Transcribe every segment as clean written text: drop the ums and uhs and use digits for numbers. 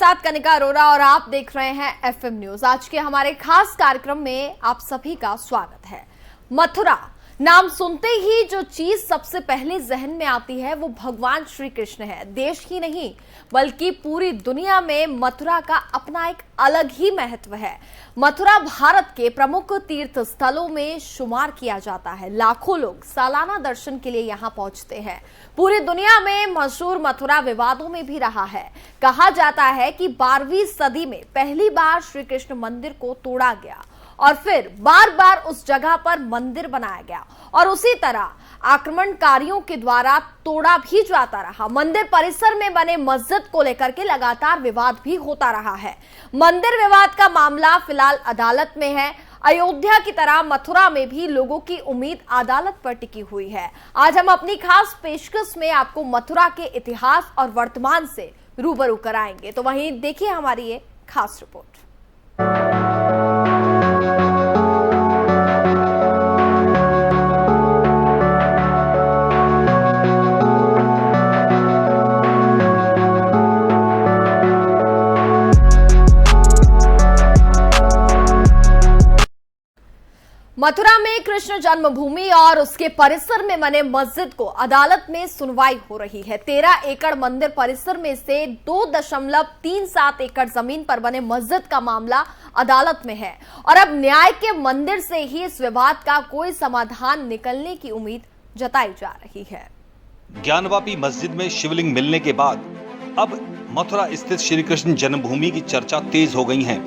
साथ कनिका अरोरा और आप देख रहे हैं एफएम न्यूज। आज के हमारे खास कार्यक्रम में आप सभी का स्वागत है। मथुरा नाम सुनते ही जो चीज सबसे पहले जहन में आती है वो भगवान श्री कृष्ण है। देश ही नहीं बल्कि पूरी दुनिया में मथुरा का अपना एक अलग ही महत्व है। मथुरा भारत के प्रमुख तीर्थ स्थलों में शुमार किया जाता है। लाखों लोग सालाना दर्शन के लिए यहाँ पहुंचते हैं। पूरी दुनिया में मशहूर मथुरा विवादों में भी रहा है। कहा जाता है कि 12वीं सदी में पहली बार श्री कृष्ण मंदिर को तोड़ा गया और फिर बार बार उस जगह पर मंदिर बनाया गया और उसी तरह आक्रमणकारियों के द्वारा तोड़ा भी जाता रहा। मंदिर परिसर में बने मस्जिद को लेकर के लगातार विवाद भी होता रहा है। मंदिर विवाद का मामला फिलहाल अदालत में है। अयोध्या की तरह मथुरा में भी लोगों की उम्मीद अदालत पर टिकी हुई है। आज हम अपनी खास पेशकश में आपको मथुरा के इतिहास और वर्तमान से रूबरू कराएंगे। तो वहीं देखिए हमारी ये खास रिपोर्ट। मथुरा में कृष्ण जन्मभूमि और उसके परिसर में बने मस्जिद को अदालत में सुनवाई हो रही है। 13 एकड़ मंदिर परिसर में से 2.37 एकड़ जमीन पर बने मस्जिद का मामला अदालत में है और अब न्याय के मंदिर से ही इस विवाद का कोई समाधान निकलने की उम्मीद जताई जा रही है। ज्ञानवापी मस्जिद में शिवलिंग मिलने के बाद अब मथुरा स्थित श्री कृष्ण जन्मभूमि की चर्चा तेज हो गई है।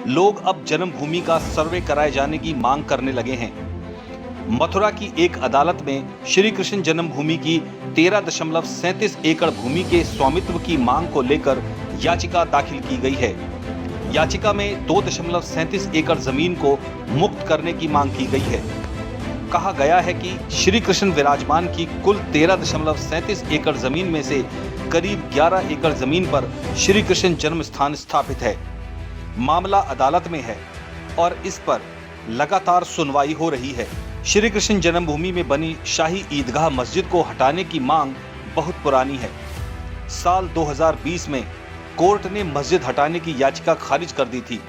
लोग अब जन्मभूमि का सर्वे कराए जाने की मांग करने लगे हैं। मथुरा की एक अदालत में श्री कृष्ण जन्मभूमि की 13.37 एकड़ भूमि के स्वामित्व की मांग को लेकर याचिका दाखिल की गई है। याचिका में 2.37 एकड़ जमीन को मुक्त करने की मांग की गई है। कहा गया है कि श्री कृष्ण विराजमान की कुल 13.37 एकड़ जमीन में से करीब 11 एकड़ जमीन पर श्री कृष्ण जन्म स्थान स्थापित है। मामला अदालत में है और इस पर लगातार सुनवाई हो रही है। श्री कृष्ण जन्मभूमि में बनी शाही ईदगाह मस्जिद को हटाने की मांग बहुत पुरानी है। साल 2020 में कोर्ट ने मस्जिद हटाने की याचिका खारिज कर दी थी।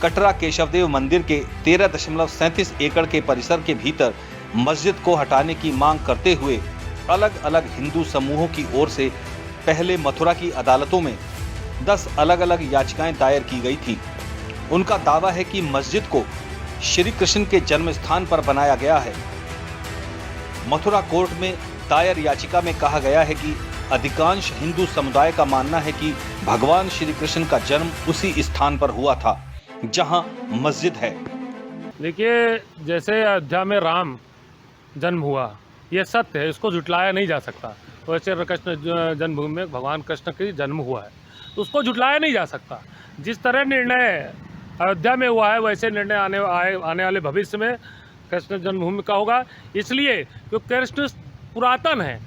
कटरा केशवदेव मंदिर के 13.37 एकड़ के परिसर के भीतर मस्जिद को हटाने की मांग करते हुए अलग अलग हिंदू समूहों की ओर से पहले मथुरा की अदालतों में 10 अलग अलग याचिकाएं दायर की गई थी। उनका दावा है कि मस्जिद को श्री कृष्ण के जन्म स्थान पर बनाया गया है। मथुरा कोर्ट में दायर याचिका में कहा गया है कि अधिकांश हिंदू समुदाय का मानना है कि भगवान श्री कृष्ण का जन्म उसी स्थान पर हुआ था जहां मस्जिद है। देखिए, जैसे अयोध्या में राम जन्म हुआ, यह सत्य है, इसको झुटलाया नहीं जा सकता। वैसे कृष्ण जन्मभूमि में भगवान कृष्ण का जन्म हुआ है तो उसको झुटलाया नहीं जा सकता। जिस तरह निर्णय अयोध्या में हुआ है वैसे निर्णय आने वाले भविष्य में कृष्ण जन्मभूमि का होगा। इसलिए क्योंकि कृष्ण पुरातन है,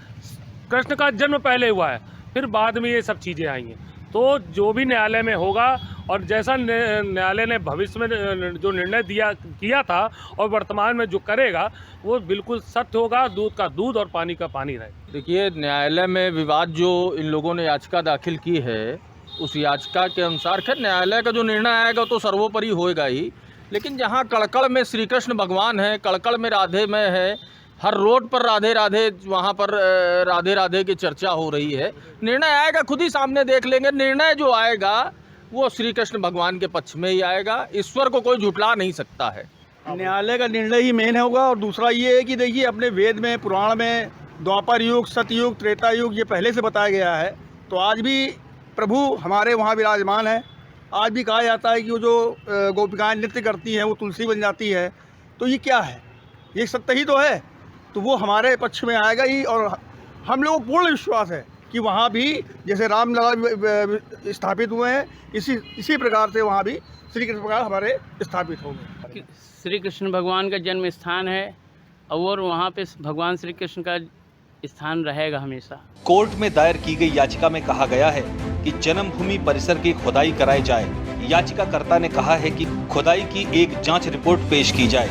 कृष्ण का जन्म पहले हुआ है, फिर बाद में ये सब चीज़ें आई हैं। तो जो भी न्यायालय में होगा और जैसा न्यायालय ने भविष्य में जो निर्णय किया था और वर्तमान में जो करेगा वो बिल्कुल सत्य होगा। दूध का दूध और पानी का पानी रहे। देखिए, न्यायालय में विवाद जो इन लोगों ने याचिका दाखिल की है उस याचिका के अनुसार खैर न्यायालय का जो निर्णय आएगा तो सर्वोपरि होएगा ही। लेकिन जहाँ कड़कड़ में श्री कृष्ण भगवान है, कड़कड़ में राधे में है, हर रोड पर राधे राधे, वहाँ पर राधे राधे की चर्चा हो रही है। निर्णय आएगा, खुद ही सामने देख लेंगे। निर्णय जो आएगा वो श्री कृष्ण भगवान के पक्ष में ही आएगा। ईश्वर को कोई झुटला नहीं सकता है। न्यायालय का निर्णय ही मेन होगा। और दूसरा ये है कि देखिए, अपने वेद में, पुराण में द्वापर युग, सतयुग, त्रेता युग ये पहले से बताया गया है। तो आज भी प्रभु हमारे वहाँ विराजमान है। आज भी कहा जाता है कि वो जो गोपिकाएं नृत्य करती हैं वो तुलसी बन जाती है। तो ये क्या है? ये सत्य ही तो है। तो वो हमारे पक्ष में आएगा ही। और हम लोगों को पूर्ण विश्वास है कि वहाँ भी जैसे रामलला स्थापित हुए हैं इसी प्रकार से वहाँ भी श्री कृष्ण भगवान हमारे स्थापित होंगे। श्री कृष्ण भगवान का जन्म स्थान है और वहाँ पे भगवान श्री कृष्ण का स्थान रहेगा हमेशा। कोर्ट में दायर की गई याचिका में कहा गया है कि जन्मभूमि परिसर की खुदाई कराई जाए। याचिकाकर्ता ने कहा है कि खुदाई की एक जांच रिपोर्ट पेश की जाए।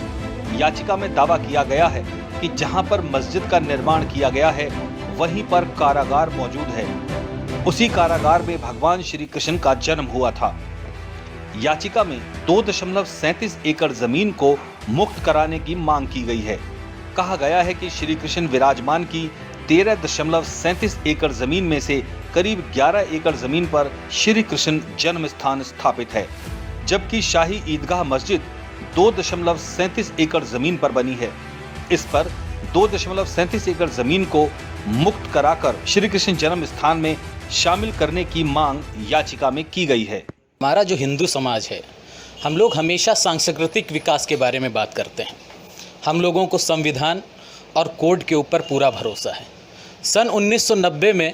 याचिका में दावा किया गया है कि जहां पर मस्जिद का निर्माण किया गया है वहीं पर कारागार मौजूद है। उसी कारागार में भगवान श्री कृष्ण का जन्म हुआ था। याचिका में 2.37 एकड़ जमीन को मुक्त कराने की मांग की गई है। कहा गया है कि श्री कृष्ण विराजमान की 13.37 एकड़ जमीन में से करीब 11 एकड़ जमीन पर श्री कृष्ण जन्म स्थान स्थापित है, जबकि शाही ईदगाह मस्जिद 2.37 एकड़ जमीन पर बनी है। इस पर 2.37 एकड़ जमीन को मुक्त कराकर श्री कृष्ण जन्म स्थान में शामिल करने की मांग याचिका में की गई है। हमारा जो हिंदू समाज है, हम लोग हमेशा सांस्कृतिक विकास के बारे में बात करते हैं। हम लोगों को संविधान और कोड के ऊपर पूरा भरोसा है। सन 1990 में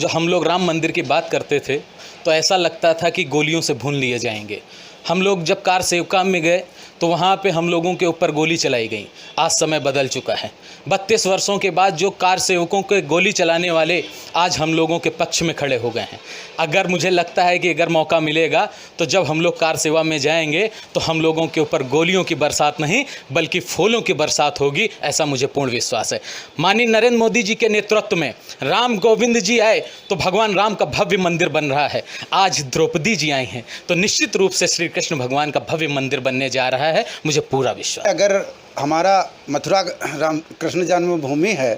जो हम लोग राम मंदिर की बात करते थे तो ऐसा लगता था कि गोलियों से भून लिए जाएंगे। हम लोग जब कार सेवका में गए तो वहाँ पे हम लोगों के ऊपर गोली चलाई गई। आज समय बदल चुका है। 32 वर्षों के बाद जो कार सेवकों के गोली चलाने वाले आज हम लोगों के पक्ष में खड़े हो गए हैं। अगर मुझे लगता है कि अगर मौका मिलेगा तो जब हम लोग कार सेवा में जाएंगे तो हम लोगों के ऊपर गोलियों की बरसात नहीं बल्कि फूलों की बरसात होगी, ऐसा मुझे पूर्ण विश्वास है। माननीय नरेंद्र मोदी जी के नेतृत्व में राम गोविंद जी आए तो भगवान राम का भव्य मंदिर बन रहा है। आज द्रौपदी जी आई हैं तो निश्चित रूप से श्री कृष्ण भगवान का भव्य मंदिर बनने जा रहा है, मुझे पूरा विश्वास। अगर हमारा मथुरा राम कृष्ण जन्मभूमि है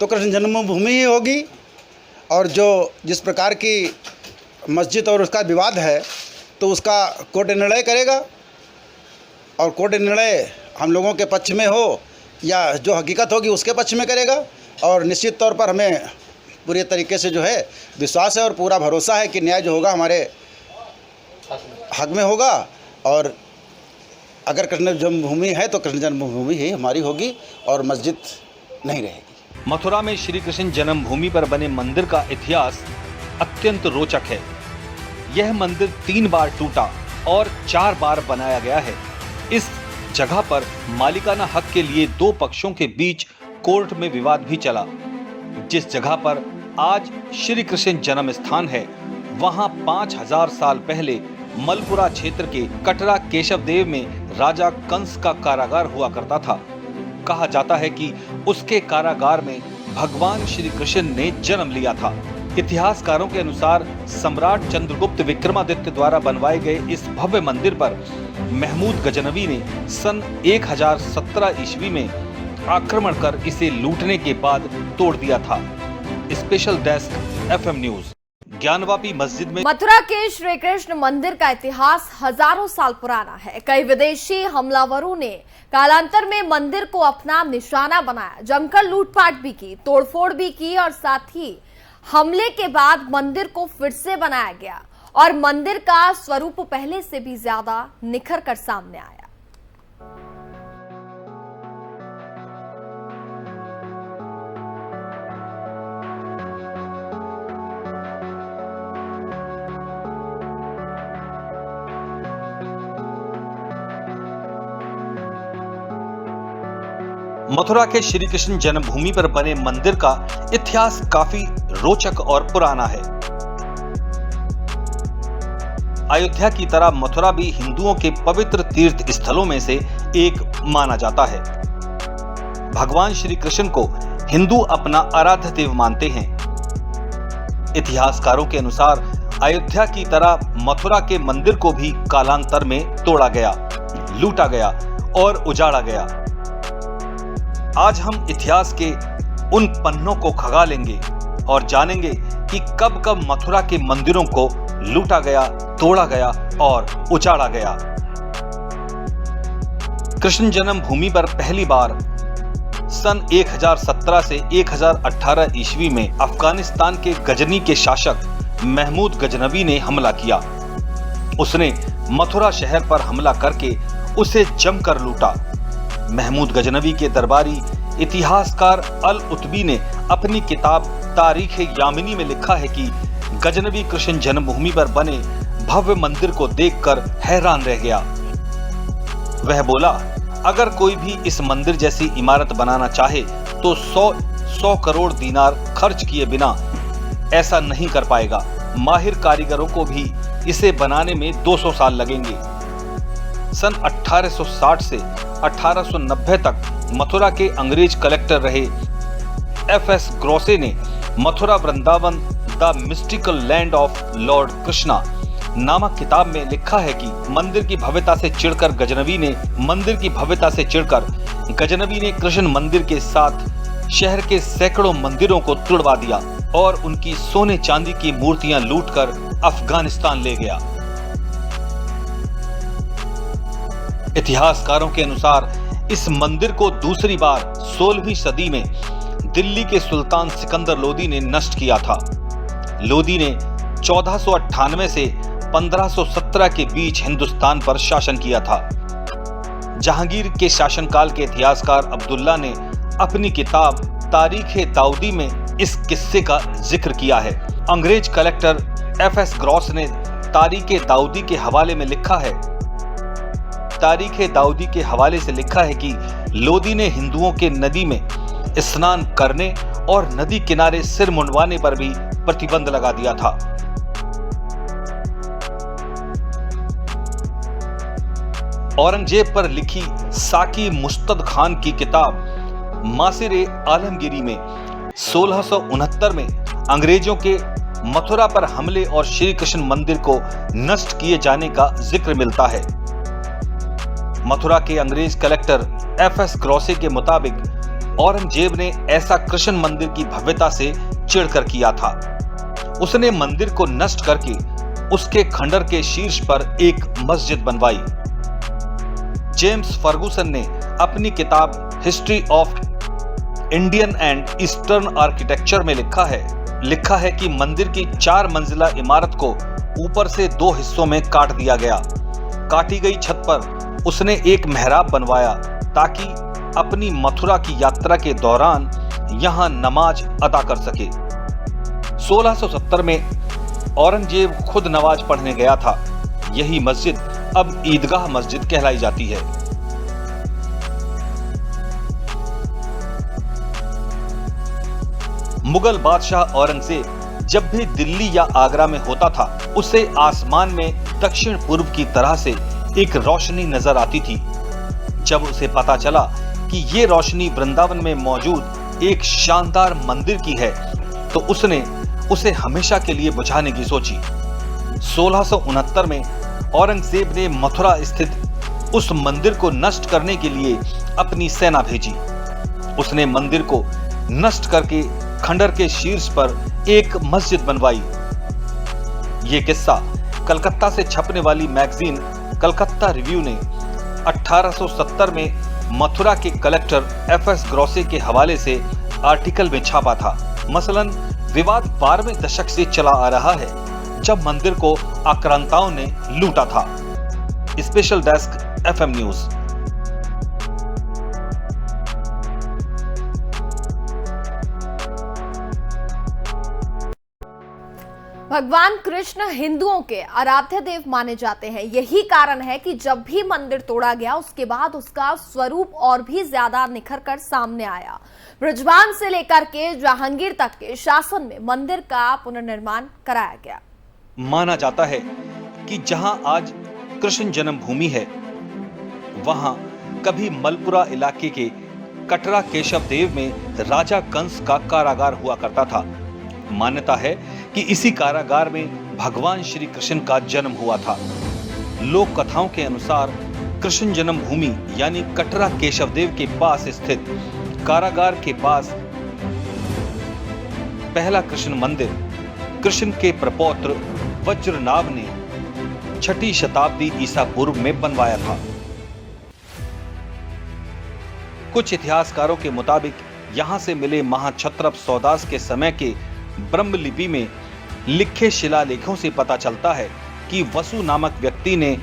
तो कृष्ण जन्मभूमि ही होगी, और जो जिस प्रकार की मस्जिद और उसका विवाद है तो उसका कोर्ट निर्णय करेगा, और कोर्ट निर्णय हम लोगों के पक्ष में हो या जो हकीकत होगी उसके पक्ष में करेगा। और निश्चित तौर पर हमें पूरी तरीके से जो है विश्वास है और पूरा भरोसा है कि न्याय जो होगा हमारे हक में होगा। और अगर कृष्ण जन्मभूमि है तो कृष्ण जन्मभूमि ही हमारी होगी और मस्जिद नहीं रहेगी। मथुरा में श्री कृष्ण जन्मभूमि पर बने मंदिर का इतिहास अत्यंत रोचक है। यह मंदिर 3 बार टूटा और 4 बार बनाया गया है। इस जगह पर मालिकाना हक के लिए 2 पक्षों के बीच कोर्ट में विवाद भी चला। जिस जगह पर आज श्री कृष्ण जन्म स्थान है, वहां 5000 साल पहले मलपुरा क्षेत्र के कटरा केशव देव में राजा कंस का कारागार हुआ करता था। कहा जाता है कि उसके कारागार में भगवान श्री कृष्ण ने जन्म लिया था। इतिहासकारों के अनुसार सम्राट चंद्रगुप्त विक्रमादित्य द्वारा बनवाए गए इस भव्य मंदिर पर महमूद गजनवी ने सन 1017 ईस्वी में आक्रमण कर इसे लूटने के बाद तोड़ दिया था। Special desk FM news. Gyanvapi मस्जिद में मथुरा के श्री कृष्ण मंदिर का इतिहास हजारों साल पुराना है। कई विदेशी हमलावरों ने कालांतर में मंदिर को अपना निशाना बनाया, जमकर लूटपाट भी की, तोड़फोड़ भी की और साथ ही हमले के बाद मंदिर को फिर से बनाया गया और मंदिर का स्वरूप पहले से भी ज्यादा निखर कर सामने आया। मथुरा के श्री कृष्ण जन्मभूमि पर बने मंदिर का इतिहास काफी रोचक और पुराना है। अयोध्या की तरह मथुरा भी हिंदुओं के पवित्र तीर्थ स्थलों में से एक माना जाता है। भगवान श्री कृष्ण को हिंदू अपना आराध्य देव मानते हैं। इतिहासकारों के अनुसार अयोध्या की तरह मथुरा के मंदिर को भी कालांतर में तोड़ा गया, लूटा गया और उजाड़ा गया। आज हम इतिहास के उन पन्नों को खंगा लेंगे और जानेंगे कि कब कब मथुरा के मंदिरों को लूटा गया, तोड़ा गया और उजाड़ा गया। कृष्ण जन्मभूमि पर पहली बार सन 1017 से 1018 ईस्वी में अफगानिस्तान के गजनी के शासक महमूद गजनवी ने हमला किया। उसने मथुरा शहर पर हमला करके उसे जमकर लूटा। महमूद गजनवी के दरबारी इतिहासकार अल उतबी ने अपनी किताब तारीख यामिनी में लिखा है कि गजनवी कृष्ण जन्मभूमि पर बने भव्य मंदिर को देखकर हैरान रह गया। वह बोला, अगर कोई भी इस मंदिर जैसी इमारत बनाना चाहे तो 100 करोड़ दीनार खर्च किए बिना ऐसा नहीं कर पाएगा। माहिर कारीगरों को भी इसे बनाने में 200 साल लगेंगे। सन 1860 से 1890 तक मथुरा के अंग्रेज कलेक्टर रहे FS ग्रोसे ने Mathura Vrindavan the mystical land of Lord Krishna नामक किताब में लिखा है कि मंदिर की भव्यता से चिढ़कर गजनवी ने कृष्ण मंदिर के साथ शहर के सैकड़ों मंदिरों को तुड़वा दिया और उनकी सोने चांदी की मूर्तियां लूटकर अफगानिस्तान ले गया। इतिहासकारों के अनुसार इस मंदिर को दूसरी बार 16वीं सदी में दिल्ली के सुल्तान सिकंदर लोदी ने नष्ट किया था। लोदी ने 1498 से 1517 के बीच हिंदुस्तान पर शासन किया था। जहांगीर के शासनकाल के इतिहासकार अब्दुल्ला ने अपनी किताब तारीख-ए दाऊदी में इस किस्से का जिक्र किया है। अंग्रेज कलेक्टर एफ.एस. ग्रॉस ने तारीख-ए दाऊदी के हवाले से लिखा है कि लोदी ने हिंदुओं के नदी में स्नान करने और नदी किनारे सिर मुंडवाने पर भी प्रतिबंध लगा दिया था। औरंगजेब पर लिखी साकी मुस्तद खान की किताब मासिर-ए आलमगीरी में 1669 में अंग्रेजों के मथुरा पर हमले और श्री कृष्ण मंदिर को नष्ट किए जाने का जिक्र मिलता है। मथुरा के अंग्रेज कलेक्टर एफ.एस. ग्रॉसे के मुताबिक औरंगजेब ने ऐसा कृष्ण मंदिर की भव्यता से चिढ़कर किया था। उसने मंदिर को नष्ट करके उसके खंडर के शीर्ष पर एक मस्जिद बनवाई। जेम्स फर्गुसन ने अपनी किताब history of Indian and eastern architecture में लिखा है कि मंदिर की 4 मंजिला इमारत को ऊपर से 2 हिस्सों में काट दिया गया। काटी गई छत पर उसने एक मेहराब बनवाया ताकि अपनी मथुरा की यात्रा के दौरान यहां नमाज अदा कर सके। 1670 में औरंगजेब खुद नमाज पढ़ने गया था। यही मस्जिद अब ईदगाह मस्जिद कहलाई जाती है। मुगल बादशाह औरंगजेब जब भी दिल्ली या आगरा में होता था, उसे आसमान में दक्षिण पूर्व की तरह से एक रोशनी नजर आती थी। जब उसे पता चला कि ये रोशनी वृंदावन में मौजूद एक शानदार मंदिर की है, तो उसने उसे हमेशा के लिए बुझाने की सोची। 1669 में औरंगजेब ने मथुरा स्थित उस मंदिर को नष्ट करने के लिए अपनी सेना भेजी। उसने मंदिर को नष्ट करके खंडर के शीर्ष पर एक मस्जिद बनवाई। ये किस्सा कलकत्ता से छपने वाली मैगजीन कलकत्ता रिव्यू ने 1870 में मथुरा के कलेक्टर एफ.एस. ग्रॉसे के हवाले से आर्टिकल में छापा था। मसलन विवाद 12वें दशक से चला आ रहा है, जब मंदिर को आक्रांताओं ने लूटा था। Special desk FM news. भगवान कृष्ण हिंदुओं के आराध्य देव माने जाते हैं। यही कारण है कि जब भी मंदिर तोड़ा गया, उसके बाद उसका स्वरूप और भी ज्यादा निखर कर सामने आया। ब्रजबान से लेकर के जहांगीर तक के शासन में मंदिर का पुनर्निर्माण कराया गया। माना जाता है कि जहां आज कृष्ण जन्मभूमि है, वहां कभी मलपुरा इलाके के कटरा केशव देव में राजा कंस का कारागार हुआ करता था। मान्यता है कि इसी कारागार में भगवान श्री कृष्ण का जन्म हुआ था। लोक कथाओं के अनुसार कृष्ण जन्मभूमि यानी कटरा केशवदेव के पास स्थित कारागार के पास पहला कृष्ण मंदिर कृष्ण के प्रपौत्र वज्रनाभ ने 6ठी शताब्दी ईसा पूर्व में बनवाया था। कुछ इतिहासकारों के मुताबिक यहां से मिले महाक्षत्रप सौदास के समय के ब्रह्मलिपि में लिखे शिलालेखों से पता चलता है कि वसु नामक व्यक्ति ने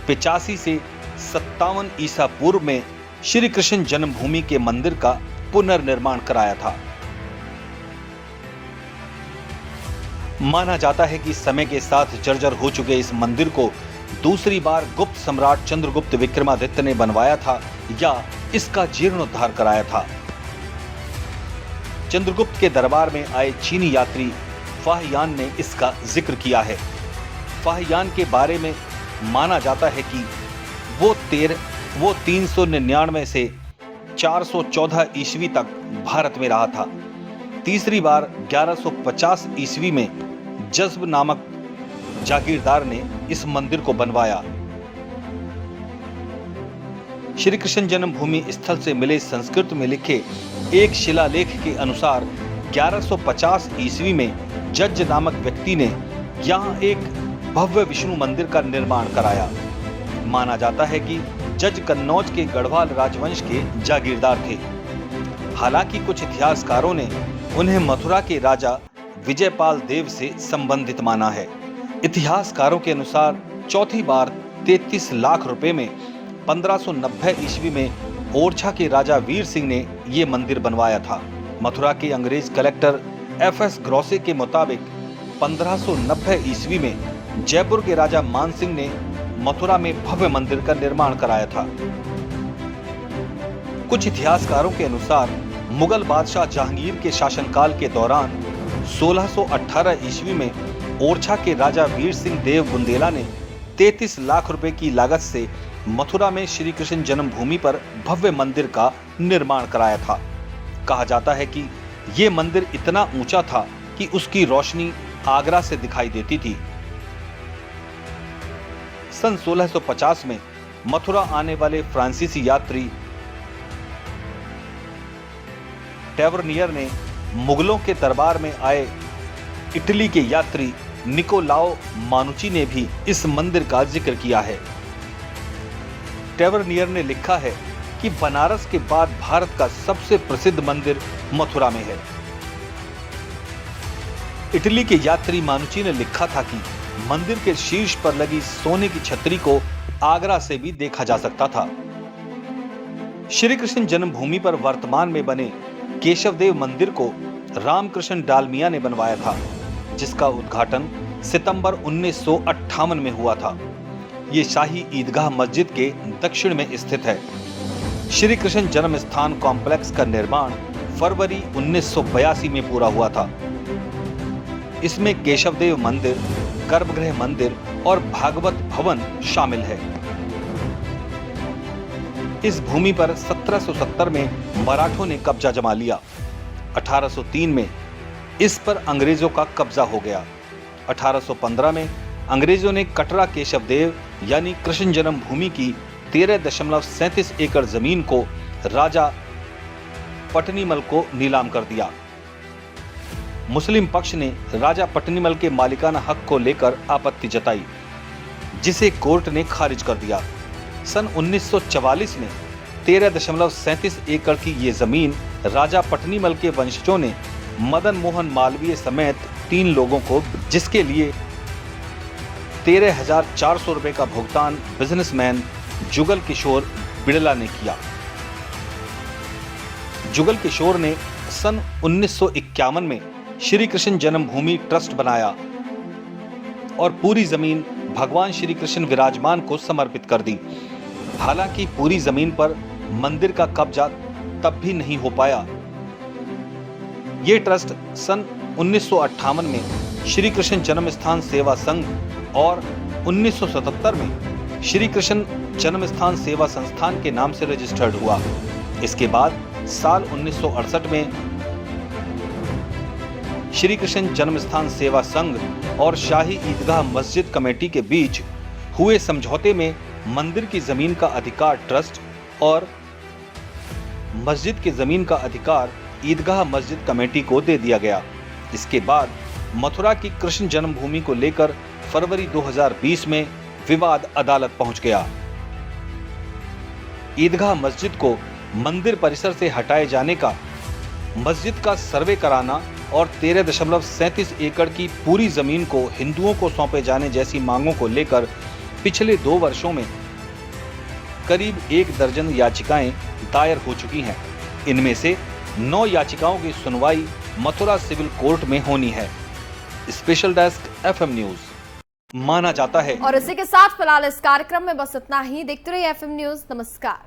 85 से 57 ईसा पूर्व में श्री कृष्ण जन्मभूमि के मंदिर का पुनर्निर्माण कराया था। माना जाता है कि समय के साथ जर्जर हो चुके इस मंदिर को दूसरी बार गुप्त सम्राट चंद्रगुप्त विक्रमादित्य ने बनवाया था या इसका जीर्णोद्धार कराया था। चंद्रगुप्त के दरबार में आए चीनी यात्री फाहियान ने इसका जिक्र किया है। फाहियान के बारे में माना जाता है कि वो 399 से 414 ईस्वी तक भारत में रहा था। तीसरी बार 1150 ईस्वी में जज्ब नामक जागीरदार ने इस मंदिर को बनवाया। श्री कृष्ण जन्मभूमि स्थल से मिले संस्कृत में लिखे एक शिलालेख के अनुसार 1150 ईस्वी में जज नामक व्यक्ति ने यहाँ एक भव्य विष्णु मंदिर का निर्माण कराया। माना जाता है कि जज कन्नौज के गढ़वाल राजवंश के जागीरदार थे। हालांकि कुछ इतिहासकारों ने उन्हें मथुरा के राजा विजयपाल देव से संबंधित माना है। इतिहासकारों के अनुसार चौथी बार 33 लाख रुपए में 1590 ईस्वी में ओरछा के राजा वीर सिंह ने ये मंदिर बनवाया था। मथुरा के अंग्रेज कलेक्टर एफ.एस. ग्रोसे के मुताबिक 1590 ईस्वी में जयपुर के राजा मान सिंह ने मथुरा में भव्य मंदिर का निर्माण कराया था। कुछ इतिहासकारों के अनुसार मुगल बादशाह जहांगीर के शासनकाल के दौरान 1618 ईस्वी में ओरछा के राजा वीर सिंह देव बुंदेला ने 33 लाख रुपए की लागत से मथुरा में श्री कृष्ण जन्मभूमि पर भव्य मंदिर का निर्माण कराया था। कहा जाता है कि ये मंदिर इतना ऊंचा था कि उसकी रोशनी आगरा से दिखाई देती थी। सन 1650 में मथुरा आने वाले फ्रांसीसी यात्री टेवर्नियर ने मुगलों के दरबार में आए इटली के यात्री निकोलाओ मानुची ने भी इस मंदिर का जिक्र किया है। टेवर्नियर ने लिखा है कि बनारस के बाद भारत का सबसे प्रसिद्ध मंदिर मथुरा में है। इटली के यात्री मानुची ने लिखा था कि मंदिर के शीर्ष पर लगी सोने की छतरी को आगरा से भी देखा जा सकता था। श्री कृष्ण जन्मभूमि पर वर्तमान में बने केशवदेव मंदिर को रामकृष्ण डालमिया ने बनवाया था, जिसका उद्घाटन सितंबर 1958 में हुआ था। ये शाही ईदगाह मस्जिद के दक्षिण में स्थित है। श्री कृष्ण जन्म स्थान कॉम्प्लेक्स का निर्माण फरवरी 1982 में पूरा हुआ था। इसमें केशवदेव मंदिर, गर्भगृह मंदिर और भागवत भवन शामिल है। इस भूमि पर 1770 में मराठों ने कब्जा जमा लिया। 1803 में इस पर अंग्रेजों का कब्जा हो गया। 1815 में अंग्रेजों ने कटरा केशवदेव यानी कृष्ण जन्मभूमि की 13.37 एकड़ जमीन को राजा पटनीमल को नीलाम कर दिया। मुस्लिम पक्ष ने राजा पटनीमल के मालिकाना हक को लेकर आपत्ति जताई, जिसे कोर्ट ने खारिज कर दिया। सन 1944 में 13.37 एकड़ की ये जमीन राजा पटनीमल के वंशजों ने मदन मोहन मालवीय समेत 3 लोगों को, जिसके लिए 13,400 रुपए का भुगतान बिजनेसमैन जुगल किशोर बिड़ला ने किया। जुगल किशोर ने सन 1951 में श्री कृष्ण जन्मभूमि ट्रस्ट बनाया और पूरी जमीन भगवान श्री कृष्ण विराजमान को समर्पित कर दी। हालांकि पूरी जमीन पर मंदिर का कब्जा तब भी नहीं हो पाया। ये ट्रस्ट सन 1958 में श्री कृष्ण जन्मस्थान सेवा संघ और 1977 में श्री कृष्ण जन्मस्थान सेवा संस्थान के नाम से रजिस्टर्ड हुआ। इसके बाद साल 1968 में श्री कृष्ण जन्मस्थान सेवा संघ और शाही ईदगाह मस्जिद कमेटी के बीच हुए समझौते में मंदिर की जमीन का अधिकार ट्रस्ट और मस्जिद की जमीन का अधिकार ईदगाह मस्जिद कमेटी को दे दिया गया। इसके बाद मथुरा की कृष्ण जन्मभूमि को लेकर फरवरी 2020 में विवाद अदालत पहुंच गया। ईदगाह मस्जिद को मंदिर परिसर से हटाए जाने का, मस्जिद का सर्वे कराना और 13.37 एकड़ की पूरी जमीन को हिंदुओं को सौंपे जाने जैसी मांगों को लेकर पिछले 2 वर्षों में करीब 1 दर्जन याचिकाएं दायर हो चुकी हैं। इनमें से 9 याचिकाओं की सुनवाई मथुरा सिविल कोर्ट में होनी है। Special desk FM news. माना जाता है। और इसी के साथ फिलहाल इस कार्यक्रम में बस इतना ही। देखते रहिए FM न्यूज। नमस्कार।